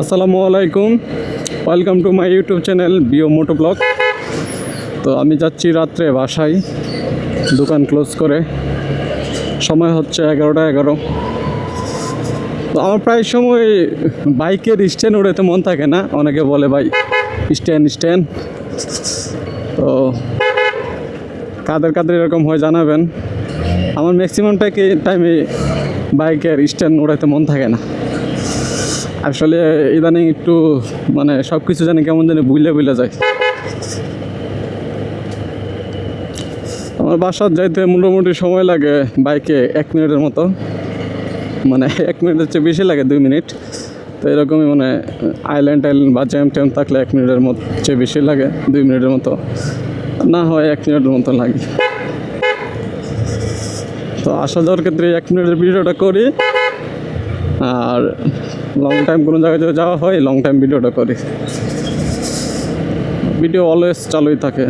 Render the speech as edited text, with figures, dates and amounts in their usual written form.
আসসালামু আলাইকুম, welcome to my YouTube channel বিও মোটো ব্লগ। তো আমি যাচ্ছি রাত্রে বাসায়, দোকান ক্লোজ করে। সময় হচ্ছে 11:11। তো আমার প্রায় সময় বাইকের স্ট্যান্ড উড়াতে মন থাকে না, অনেকে বলে ভাই স্ট্যান্ড। তো কাদের কাদের এরকম হয় জানাবেন। আমার ম্যাক্সিমাম টাইমে বাইকের স্ট্যান্ড উড়াতে মন থাকে না। আসলে ইদানিং একটু মানে সব কিছু জানি কেমন জানি বুইলে যায়। আমার বাসার যাইতে মোটামুটি সময় লাগে বাইকে 1 মিনিটের মতো, মানে 1 মিনিটের চেয়ে বেশি লাগে, 2 মিনিট। তো এরকমই মানে আইল্যান্ড বা জ্যাম ট্যাম থাকলে 1 মিনিটের চেয়ে বেশি লাগে, 2 মিনিটের মতো না হয় 1 মিনিটের মতো লাগে। তো আসা যাওয়ার ক্ষেত্রে 1 মিনিটের ভিডিওটা করি, আর লং টাইম কোনো জায়গায় যদি যাওয়া হয় লং টাইম ভিডিওটা করি। ভিডিও অলওয়েজ চালুই থাকে।